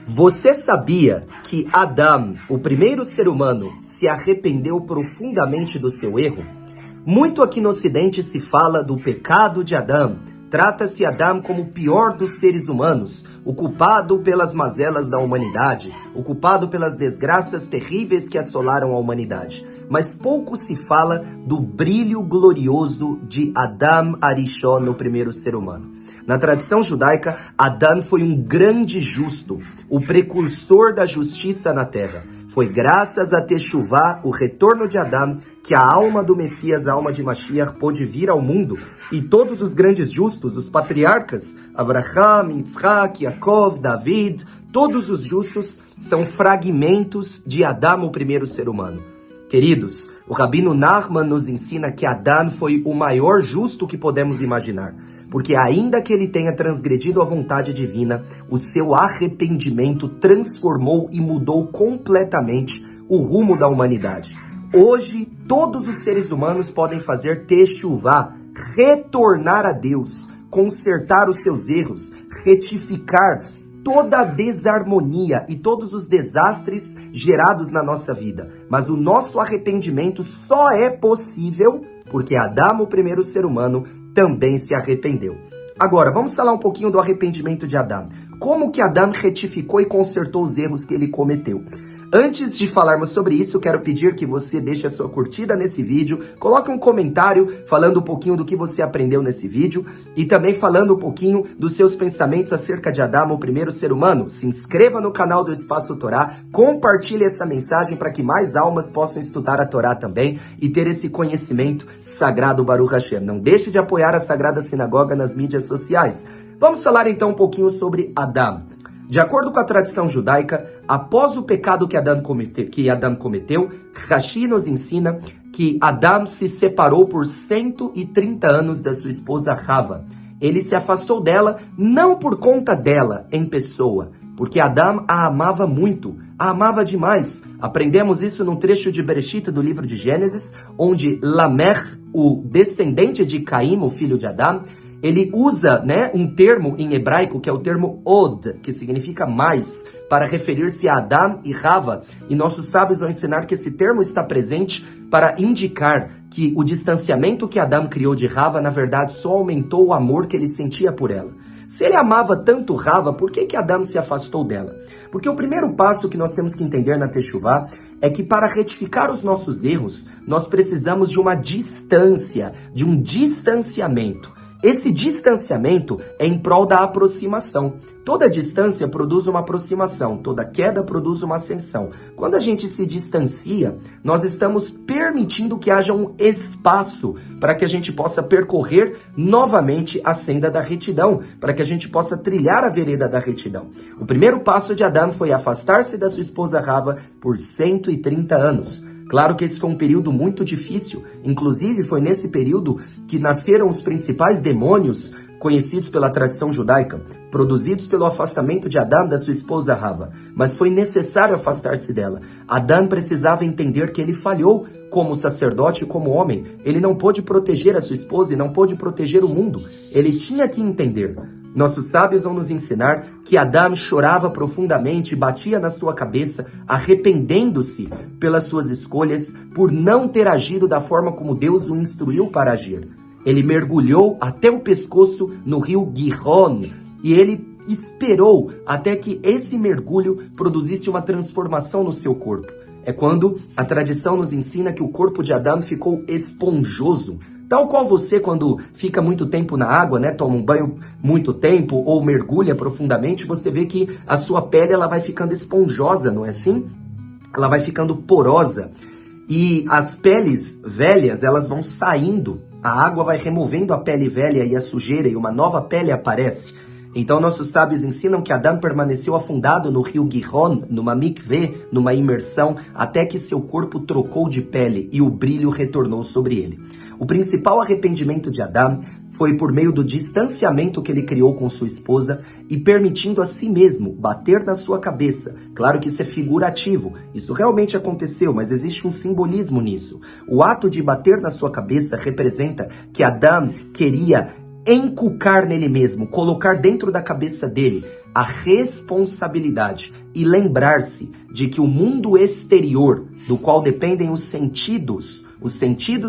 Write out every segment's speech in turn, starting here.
Você sabia que Adão, o primeiro ser humano, se arrependeu profundamente do seu erro? Muito aqui no Ocidente se fala do pecado de Adão. Trata-se Adão como o pior dos seres humanos, o culpado pelas mazelas da humanidade, o culpado pelas desgraças terríveis que assolaram a humanidade. Mas pouco se fala do brilho glorioso de Adam Arishon, o primeiro ser humano. Na tradição judaica, Adão foi um grande justo, o precursor da justiça na terra. Foi graças a Teshuvá, o retorno de Adão, que a alma do Messias, a alma de Mashiach, pôde vir ao mundo. E todos os grandes justos, os patriarcas, Avraham, Yitzhak, Yaakov, David, todos os justos são fragmentos de Adão, o primeiro ser humano. Queridos, o Rabino Nachman nos ensina que Adão foi o maior justo que podemos imaginar. Porque ainda que ele tenha transgredido a vontade divina, o seu arrependimento transformou e mudou completamente o rumo da humanidade. Hoje, todos os seres humanos podem fazer teshuvá, retornar a Deus, consertar os seus erros, retificar toda a desarmonia e todos os desastres gerados na nossa vida. Mas o nosso arrependimento só é possível porque Adão, o primeiro ser humano, também se arrependeu. Agora, vamos falar um pouquinho do arrependimento de Adão. Como que Adão retificou e consertou os erros que ele cometeu? Antes de falarmos sobre isso, eu quero pedir que você deixe a sua curtida nesse vídeo, coloque um comentário falando um pouquinho do que você aprendeu nesse vídeo e também falando um pouquinho dos seus pensamentos acerca de Adão, o primeiro ser humano. Se inscreva no canal do Espaço Torá, compartilhe essa mensagem para que mais almas possam estudar a Torá também e ter esse conhecimento sagrado Baruch Hashem. Não deixe de apoiar a Sagrada Sinagoga nas mídias sociais. Vamos falar então um pouquinho sobre Adão. De acordo com a tradição judaica, após o pecado que Adão cometeu, Rashi nos ensina que Adão se separou por 130 anos da sua esposa Rava. Ele se afastou dela não por conta dela em pessoa, porque Adão a amava muito, a amava demais. Aprendemos isso num trecho de Bereshit do livro de Gênesis, onde Lamer, o descendente de Caim, o filho de Adão, ele usa, um termo em hebraico, que é o termo od, que significa mais, para referir-se a Adão e Rava. E nossos sábios vão ensinar que esse termo está presente para indicar que o distanciamento que Adão criou de Rava, na verdade, só aumentou o amor que ele sentia por ela. Se ele amava tanto Rava, por que Adão se afastou dela? Porque o primeiro passo que nós temos que entender na Teshuvá é que para retificar os nossos erros, nós precisamos de uma distância, de um distanciamento. Esse distanciamento é em prol da aproximação. Toda distância produz uma aproximação, toda queda produz uma ascensão. Quando a gente se distancia, nós estamos permitindo que haja um espaço para que a gente possa percorrer novamente a senda da retidão, para que a gente possa trilhar a vereda da retidão. O primeiro passo de Adão foi afastar-se da sua esposa Rava por 130 anos. Claro que esse foi um período muito difícil, inclusive foi nesse período que nasceram os principais demônios conhecidos pela tradição judaica, produzidos pelo afastamento de Adão da sua esposa Rava. Mas foi necessário afastar-se dela. Adão precisava entender que ele falhou como sacerdote e como homem. Ele não pôde proteger a sua esposa e não pôde proteger o mundo. Ele tinha que entender. Nossos sábios vão nos ensinar que Adão chorava profundamente e batia na sua cabeça, arrependendo-se pelas suas escolhas, por não ter agido da forma como Deus o instruiu para agir. Ele mergulhou até o pescoço no rio Gihon e ele esperou até que esse mergulho produzisse uma transformação no seu corpo. É quando a tradição nos ensina que o corpo de Adão ficou esponjoso. Tal qual você, quando fica muito tempo na água, toma um banho muito tempo ou mergulha profundamente, você vê que a sua pele ela vai ficando esponjosa, não é assim? Ela vai ficando porosa. E as peles velhas, elas vão saindo. A água vai removendo a pele velha e a sujeira e uma nova pele aparece. Então nossos sábios ensinam que Adão permaneceu afundado no rio Gihon, numa mikveh, numa imersão, até que seu corpo trocou de pele e o brilho retornou sobre ele. O principal arrependimento de Adão foi por meio do distanciamento que ele criou com sua esposa e permitindo a si mesmo bater na sua cabeça. Claro que isso é figurativo, isso realmente aconteceu, mas existe um simbolismo nisso. O ato de bater na sua cabeça representa que Adão queria encucar nele mesmo, colocar dentro da cabeça dele a responsabilidade e lembrar-se de que o mundo exterior, do qual dependem os sentidos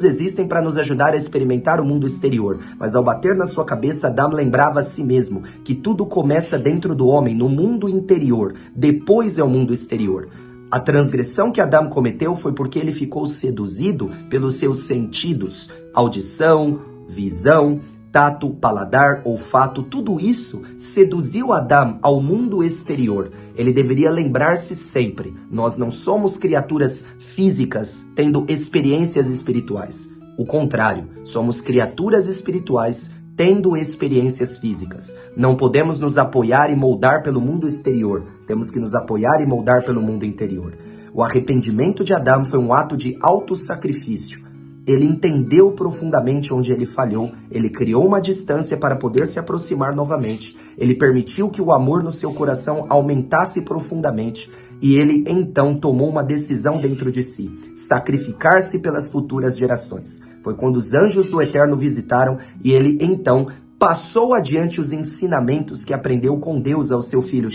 existem para nos ajudar a experimentar o mundo exterior, mas ao bater na sua cabeça, Adão lembrava a si mesmo que tudo começa dentro do homem, no mundo interior, depois é o mundo exterior. A transgressão que Adão cometeu foi porque ele ficou seduzido pelos seus sentidos, audição, visão, tato, paladar, olfato, tudo isso seduziu Adão ao mundo exterior. Ele deveria lembrar-se sempre, nós não somos criaturas físicas tendo experiências espirituais. O contrário, somos criaturas espirituais tendo experiências físicas. Não podemos nos apoiar e moldar pelo mundo exterior, temos que nos apoiar e moldar pelo mundo interior. O arrependimento de Adão foi um ato de autossacrifício. Ele entendeu profundamente onde ele falhou, ele criou uma distância para poder se aproximar novamente, ele permitiu que o amor no seu coração aumentasse profundamente e ele então tomou uma decisão dentro de si, sacrificar-se pelas futuras gerações. Foi quando os anjos do Eterno visitaram e ele então passou adiante os ensinamentos que aprendeu com Deus ao seu filho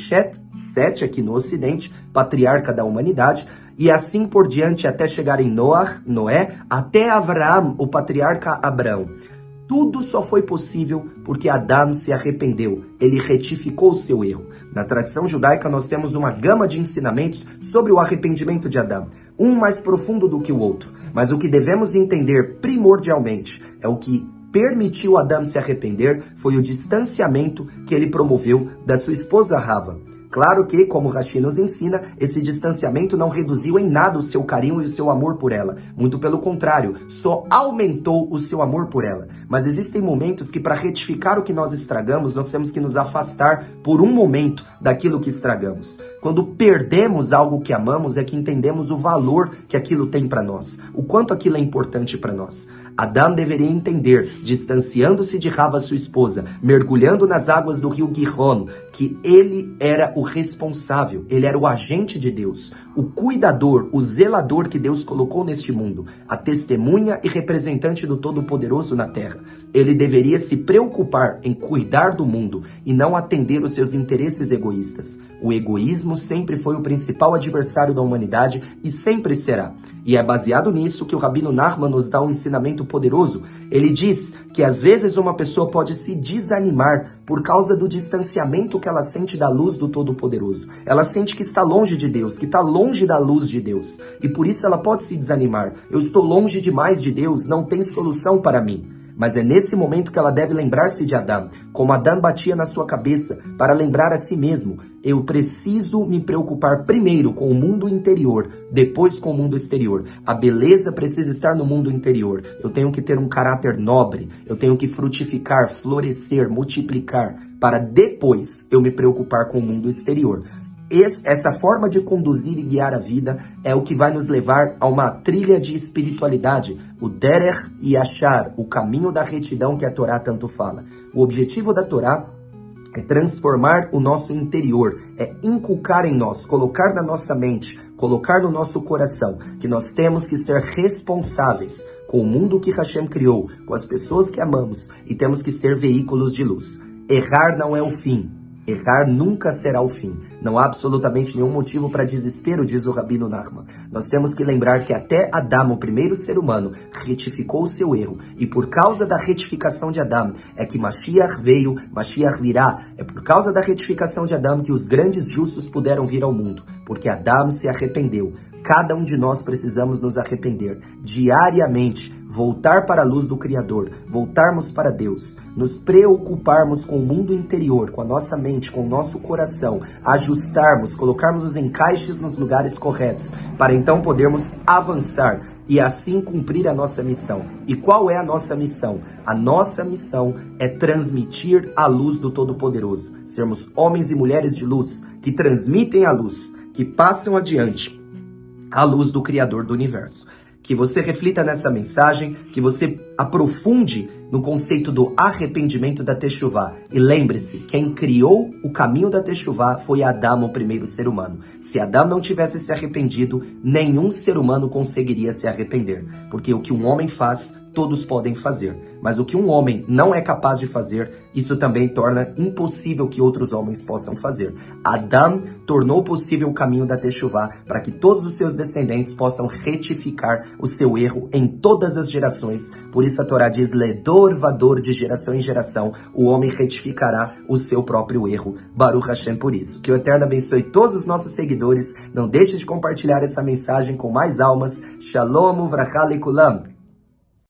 Sete, aqui no Ocidente, patriarca da humanidade, e assim por diante até chegar em Noé, até Abraão, o patriarca Abraão. Tudo só foi possível porque Adão se arrependeu, ele retificou o seu erro. Na tradição judaica nós temos uma gama de ensinamentos sobre o arrependimento de Adão, um mais profundo do que o outro, mas o que devemos entender primordialmente é o que permitiu Adão se arrepender foi o distanciamento que ele promoveu da sua esposa Rava. Claro que, como Rashi nos ensina, esse distanciamento não reduziu em nada o seu carinho e o seu amor por ela. Muito pelo contrário, só aumentou o seu amor por ela. Mas existem momentos que, para retificar o que nós estragamos, nós temos que nos afastar por um momento daquilo que estragamos. Quando perdemos algo que amamos, é que entendemos o valor que aquilo tem para nós, o quanto aquilo é importante para nós. Adão deveria entender, distanciando-se de Rava, sua esposa, mergulhando nas águas do rio Gihon, que ele era o responsável, ele era o agente de Deus, o cuidador, o zelador que Deus colocou neste mundo, a testemunha e representante do Todo-Poderoso na Terra. Ele deveria se preocupar em cuidar do mundo e não atender os seus interesses egoístas. O egoísmo sempre foi o principal adversário da humanidade e sempre será. E é baseado nisso que o Rabino Nachman nos dá um ensinamento poderoso. Ele diz que às vezes uma pessoa pode se desanimar por causa do distanciamento que ela sente da luz do Todo-Poderoso. Ela sente que está longe de Deus, que está longe da luz de Deus. E por isso ela pode se desanimar. Eu estou longe demais de Deus, não tem solução para mim. Mas é nesse momento que ela deve lembrar-se de Adão, como Adão batia na sua cabeça, para lembrar a si mesmo, eu preciso me preocupar primeiro com o mundo interior, depois com o mundo exterior. A beleza precisa estar no mundo interior. Eu tenho que ter um caráter nobre, eu tenho que frutificar, florescer, multiplicar, para depois eu me preocupar com o mundo exterior. Essa forma de conduzir e guiar a vida é o que vai nos levar a uma trilha de espiritualidade, o Derech Yashar, o caminho da retidão que a Torá tanto fala. O objetivo da Torá é transformar o nosso interior, é inculcar em nós, colocar na nossa mente, colocar no nosso coração, que nós temos que ser responsáveis com o mundo que Hashem criou, com as pessoas que amamos, e temos que ser veículos de luz. Errar não é o fim. Errar nunca será o fim. Não há absolutamente nenhum motivo para desespero, diz o Rabino Nachman. Nós temos que lembrar que até Adão, o primeiro ser humano, retificou o seu erro. E por causa da retificação de Adão, é que Mashiach veio, Mashiach virá. É por causa da retificação de Adão que os grandes justos puderam vir ao mundo. Porque Adão se arrependeu. Cada um de nós precisamos nos arrepender diariamente, voltar para a luz do Criador, voltarmos para Deus, nos preocuparmos com o mundo interior, com a nossa mente, com o nosso coração, ajustarmos, colocarmos os encaixes nos lugares corretos, para então podermos avançar e assim cumprir a nossa missão. E qual é a nossa missão? A nossa missão é transmitir a luz do Todo-Poderoso, sermos homens e mulheres de luz, que transmitem a luz, que passam adiante a luz do Criador do Universo. Que você reflita nessa mensagem, que você aprofunde no conceito do arrependimento da Teshuvá. E lembre-se, quem criou o caminho da Teshuvá foi Adão, o primeiro ser humano. Se Adão não tivesse se arrependido, nenhum ser humano conseguiria se arrepender. Porque o que um homem faz, todos podem fazer. Mas o que um homem não é capaz de fazer, isso também torna impossível que outros homens possam fazer. Adão tornou possível o caminho da Teshuvá para que todos os seus descendentes possam retificar o seu erro em todas as gerações. Por isso a Torá diz, Ledor vador, de geração em geração, o homem retificará o seu próprio erro. Baruch Hashem por isso. Que o Eterno abençoe todos os nossos seguidores. Não deixe de compartilhar essa mensagem com mais almas. Shalom uvracha lekulam.